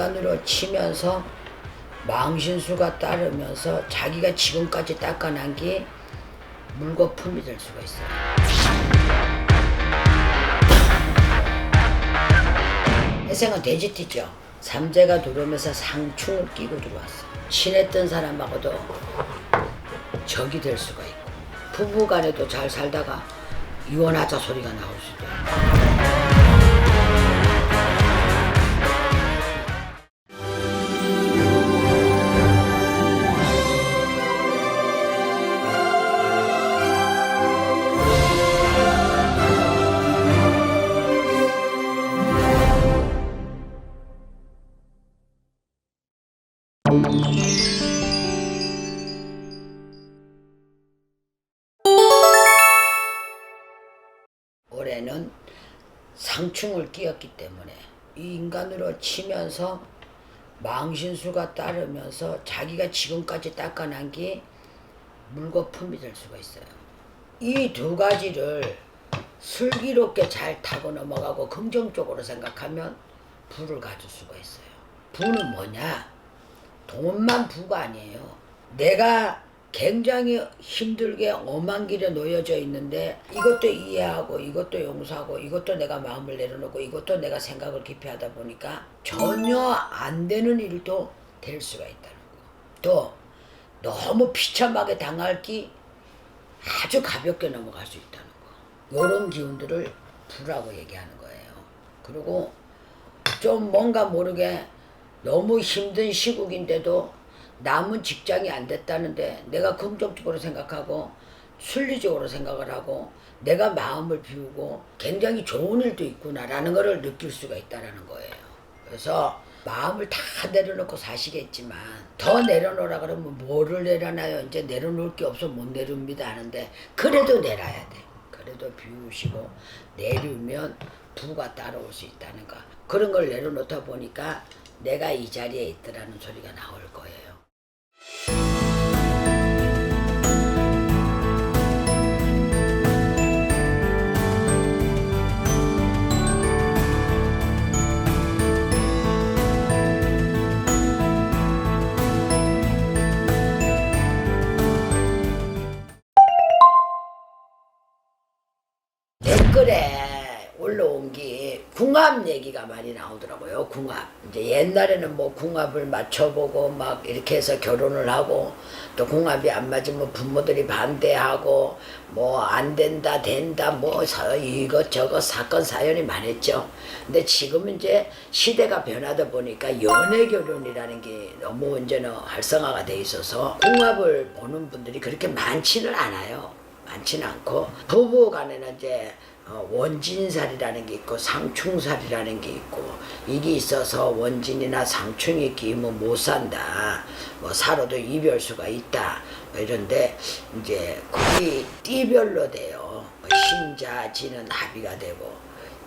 인간으로 치면서 망신수가 따르면서 자기가 지금까지 닦아난 게 물거품이 될 수가 있어요. 태생은 돼지띠죠. 삼재가 들어오면서 상충을 끼고 들어왔어. 친했던 사람하고도 적이 될 수가 있고, 부부간에도 잘 살다가 이혼하자 소리가 나올 수도 있고. 올해는 상충을 끼었기 때문에 이 인간으로 치면서 망신수가 따르면서 자기가 지금까지 닦아난 게 물거품이 될 수가 있어요. 이 두 가지를 슬기롭게 잘 타고 넘어가고 긍정적으로 생각하면 부를 가질 수가 있어요. 부는 뭐냐? 돈만 부가 아니에요. 내가 굉장히 힘들게 엄한 길에 놓여져 있는데 이것도 이해하고 이것도 용서하고 이것도 내가 마음을 내려놓고 이것도 내가 생각을 깊이 하다 보니까 전혀 안 되는 일도 될 수가 있다는 거. 또 너무 비참하게 당할 기 아주 가볍게 넘어갈 수 있다는 거. 이런 기운들을 부라고 얘기하는 거예요. 그리고 좀 뭔가 모르게 너무 힘든 시국인데도 남은 직장이 안 됐다는데 내가 긍정적으로 생각하고 순리적으로 생각을 하고 내가 마음을 비우고 굉장히 좋은 일도 있구나라는 것을 느낄 수가 있다는 거예요. 그래서 마음을 다 내려놓고 사시겠지만 더 내려놓으라 그러면 뭐를 내려놔요? 이제 내려놓을 게 없어 못 내립니다 하는데 그래도 내려야 돼. 그래도 비우시고 내리면 부가 따라올 수 있다는 거. 그런 걸 내려놓다 보니까 내가 이 자리에 있더라는 소리가 나올 거예요. 댓글에 올라온 게 궁합 얘기가 많이 나오더라고요. 궁합. 이제 옛날에는 뭐 궁합을 맞춰보고 막 이렇게 해서 결혼을 하고 또 궁합이 안 맞으면 부모들이 반대하고 뭐 안 된다 된다 뭐 이것저것 사건 사연이 많았죠. 근데 지금은 이제 시대가 변하다 보니까 연애 결혼이라는 게 너무 이제는 활성화가 돼 있어서 궁합을 보는 분들이 그렇게 많지는 않아요. 많지는 않고 부부 간에는 이제 원진살이라는 게 있고 상충살이라는 게 있고 이게 있어서 원진이나 상충이 끼면 못 산다. 뭐 살아도 이별수가 있다. 뭐 이런데 이제 그게 띠별로 돼요. 신자지는 합의가 되고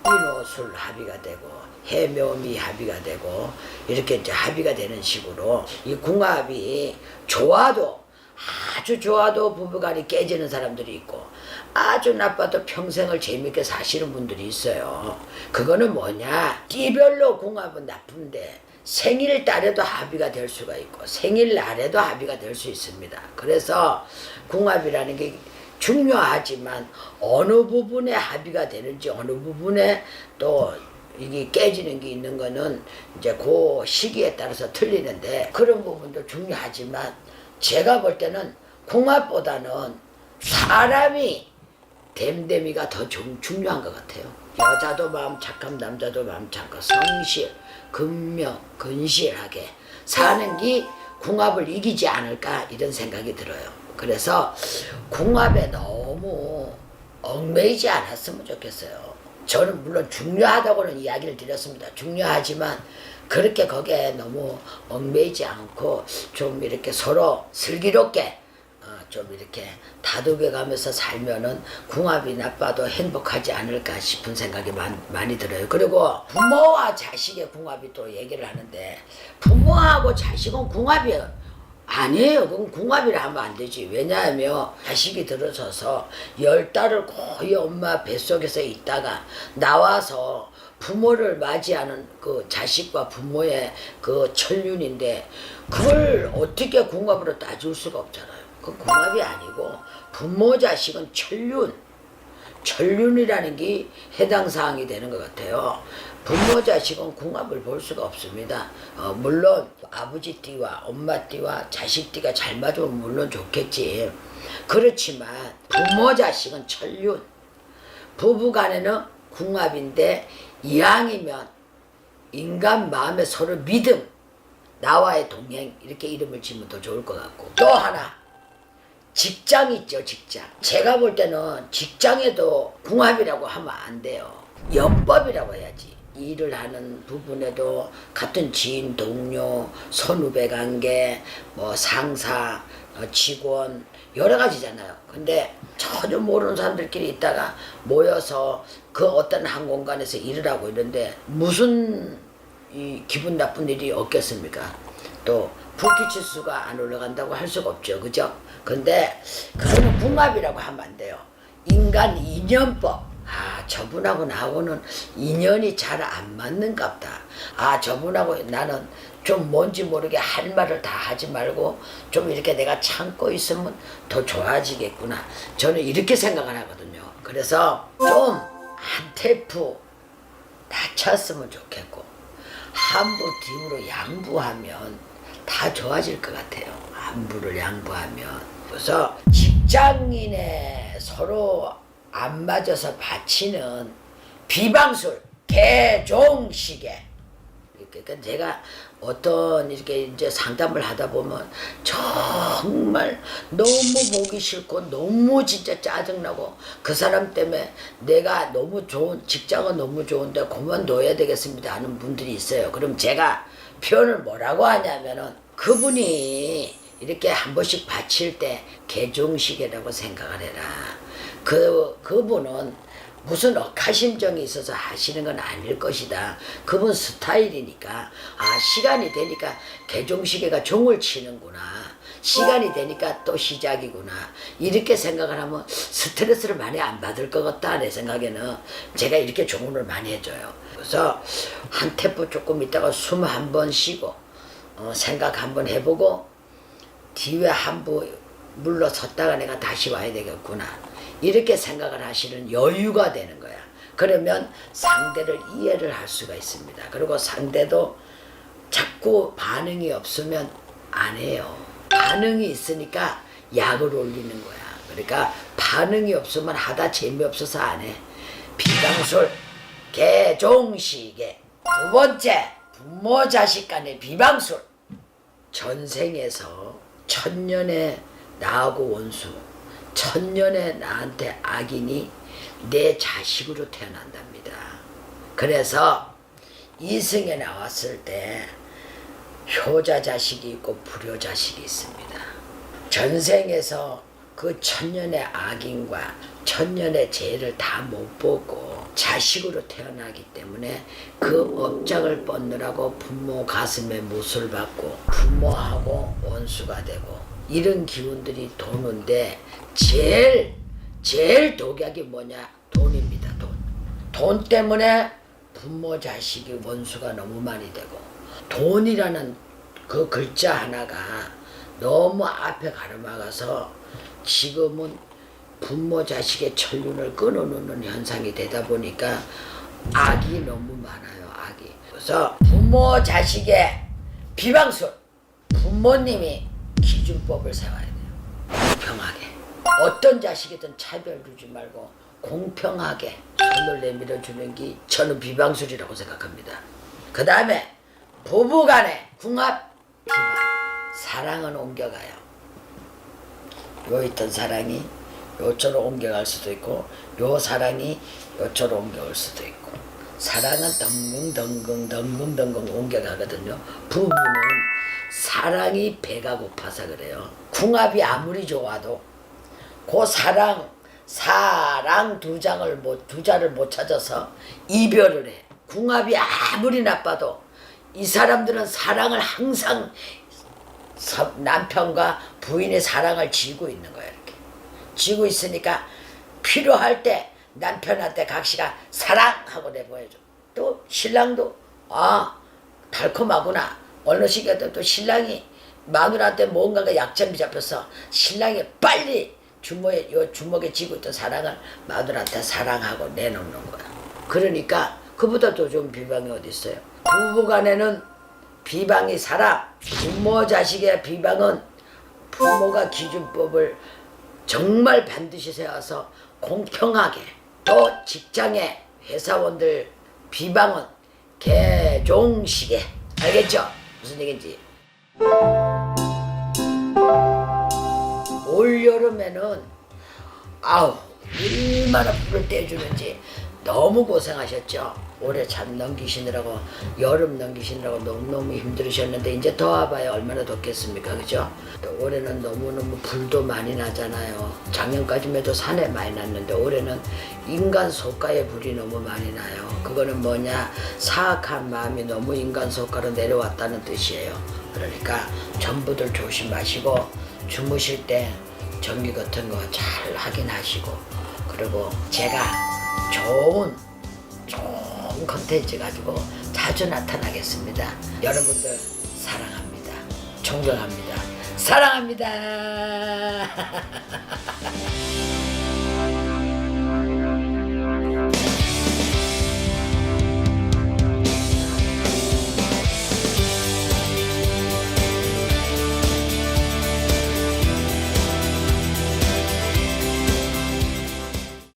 인호술 합의가 되고 해묘미 합의가 되고 이렇게 이제 합의가 되는 식으로 이 궁합이 좋아도 아주 좋아도 부부간이 깨지는 사람들이 있고 아주 나빠도 평생을 재밌게 사시는 분들이 있어요. 그거는 뭐냐? 띠별로 궁합은 나쁜데 생일달에도 합의가 될 수가 있고 생일날에도 합의가 될 수 있습니다. 그래서 궁합이라는 게 중요하지만 어느 부분에 합의가 되는지 어느 부분에 또 이게 깨지는 게 있는 거는 이제 그 시기에 따라서 틀리는데 그런 부분도 중요하지만 제가 볼 때는 궁합보다는 사람이 됨됨이가 더 중요한 것 같아요. 여자도 마음 착함 남자도 마음 착함 성실 근명 근실하게 사는 게 궁합을 이기지 않을까 이런 생각이 들어요. 그래서 궁합에 너무 얽매이지 않았으면 좋겠어요. 저는 물론 중요하다고는 이야기를 드렸습니다. 중요하지만 그렇게 거기에 너무 얽매이지 않고 좀 이렇게 서로 슬기롭게 좀 이렇게 다독여 가면서 살면은 궁합이 나빠도 행복하지 않을까 싶은 생각이 많이 들어요. 그리고 부모와 자식의 궁합이 또 얘기를 하는데 부모하고 자식은 궁합이 아니에요. 그건 궁합이라 하면 안 되지. 왜냐하면 자식이 들어서서 10달을 거의 엄마 뱃속에서 있다가 나와서 부모를 맞이하는 그 자식과 부모의 그 천륜인데 그걸 어떻게 궁합으로 따질 수가 없잖아요. 그 궁합이 아니고 부모 자식은 천륜이라는 게 해당 사항이 되는 것 같아요. 부모 자식은 궁합을 볼 수가 없습니다. 물론 아버지 띠와 엄마 띠와 자식 띠가 잘 맞으면 물론 좋겠지. 그렇지만 부모 자식은 천륜, 부부간에는 궁합인데 이왕이면 인간 마음에 서로 믿음, 나와의 동행 이렇게 이름을 지으면 더 좋을 것 같고, 또 하나 직장 있죠. 직장. 제가 볼 때는 직장에도 궁합이라고 하면 안 돼요. 연법이라고 해야지. 일을 하는 부분에도 같은 지인, 동료, 선후배 관계, 뭐 상사, 직원 여러 가지잖아요. 근데 전혀 모르는 사람들끼리 있다가 모여서 그 어떤 한 공간에서 일을 하고 있는데 무슨 이 기분 나쁜 일이 없겠습니까? 또 불빛지수가 안 올라간다고 할 수가 없죠. 그죠? 근데 그거는 궁합이라고 하면 안 돼요. 인간 인연법. 저분하고 나하고는 인연이 잘 안 맞는갑다. 저분하고 나는 좀 뭔지 모르게 할 말을 다 하지 말고 좀 이렇게 내가 참고 있으면 더 좋아지겠구나. 저는 이렇게 생각을 하거든요. 그래서 좀 한 테프 낮췄으면 좋겠고 한부 뒤로 양보하면 다 좋아질 것 같아요. 한부를 양보하면. 그래서 직장인의 서로 안 맞아서 바치는 비방술, 개종시계. 그러니까 제가 어떤 이렇게 이제 상담을 하다 보면 정말 너무 보기 싫고 너무 진짜 짜증나고 그 사람 때문에 내가 너무 좋은 직장은 너무 좋은데 그만둬야 되겠습니다 하는 분들이 있어요. 그럼 제가 표현을 뭐라고 하냐면은 그분이 이렇게 한 번씩 바칠 때 개종시계라고 생각을 해라. 그분은 무슨 억하심정이 있어서 하시는 건 아닐 것이다. 그분 스타일이니까 시간이 되니까 개종시계가 종을 치는구나. 시간이 되니까 또 시작이구나. 이렇게 생각을 하면 스트레스를 많이 안 받을 것 같다. 내 생각에는 제가 이렇게 조언을 많이 해줘요. 그래서 한 템포 조금 있다가 숨 한 번 쉬고 생각 한번 해보고 뒤에 한 번 물러섰다가 내가 다시 와야 되겠구나. 이렇게 생각을 하시는 여유가 되는 거야. 그러면 상대를 이해를 할 수가 있습니다. 그리고 상대도 자꾸 반응이 없으면 안 해요. 반응이 있으니까 약을 올리는 거야. 그러니까 반응이 없으면 하다 재미없어서 안 해. 비방술, 개종시계. 두 번째, 부모 자식 간의 비방술. 전생에서 천년에 나하고 원수, 천년에 나한테 악인이 내 자식으로 태어난답니다. 그래서 이승에 나왔을 때 효자 자식이 있고 불효 자식이 있습니다. 전생에서 그 천년의 악인과 천년의 죄를 다 못 보고 자식으로 태어나기 때문에 그 업장을 뻗느라고 부모 가슴에 못을 받고 부모하고 원수가 되고 이런 기운들이 도는데 제일 독약이 뭐냐? 돈입니다. 돈 때문에 부모 자식이 원수가 너무 많이 되고 돈이라는 그 글자 하나가 너무 앞에 가로막아서 지금은 부모 자식의 천륜을 끊어놓는 현상이 되다 보니까 악이 너무 많아요. 악이. 그래서 부모 자식의 비방술, 부모님이 기준법을 세워야 돼요. 공평하게. 어떤 자식이든 차별 두지 말고 공평하게 손을 내밀어 주는 게 저는 비방술이라고 생각합니다. 그 다음에 부부간의 궁합, 비방. 사랑은 옮겨가요. 요 있던 사랑이 요쪽으로 옮겨갈 수도 있고 요 사랑이 요쪽으로 옮겨올 수도 있고 사랑은 덩궁 옮겨가거든요. 부부는 사랑이 배가 고파서 그래요. 궁합이 아무리 좋아도 그 사랑 두 자를 못 찾아서 이별을 해. 궁합이 아무리 나빠도 이 사람들은 사랑을 항상 남편과 부인의 사랑을 쥐고 있는 거야. 이렇게 쥐고 있으니까 필요할 때 남편한테 각시가 사랑하고 내보내줘. 또 신랑도 달콤하구나. 어느 시기에도 또 신랑이 마누라한테 뭔가가 약점이 잡혀서 신랑이 빨리 주먹에 쥐고 있던 사랑을 마누라한테 사랑하고 내놓는 거야. 그러니까 그보다 더 좋은 비방이 어디 있어요. 부부간에는 비방이 사람, 부모 자식의 비방은 부모가 기준법을 정말 반드시 세워서 공평하게, 또 직장의 회사원들 비방은 개종시계. 알겠죠? 무슨 얘기인지. 올여름에는 얼마나 불을 떼주는지 너무 고생하셨죠. 올해 잠 넘기시느라고, 여름 넘기시느라고 너무너무 힘들으셨는데 이제 더 와봐야 얼마나 덥겠습니까, 그죠? 또 올해는 너무너무 불도 많이 나잖아요. 작년까지만 해도 산에 많이 났는데 올해는 인간 속가에 불이 너무 많이 나요. 그거는 뭐냐, 사악한 마음이 너무 인간 속가로 내려왔다는 뜻이에요. 그러니까 전부들 조심하시고 주무실 때 전기 같은 거 잘 확인하시고, 그리고 제가 좋은 컨텐츠 가지고 자주 나타나겠습니다. 여러분들 사랑합니다. 존경합니다. 사랑합니다.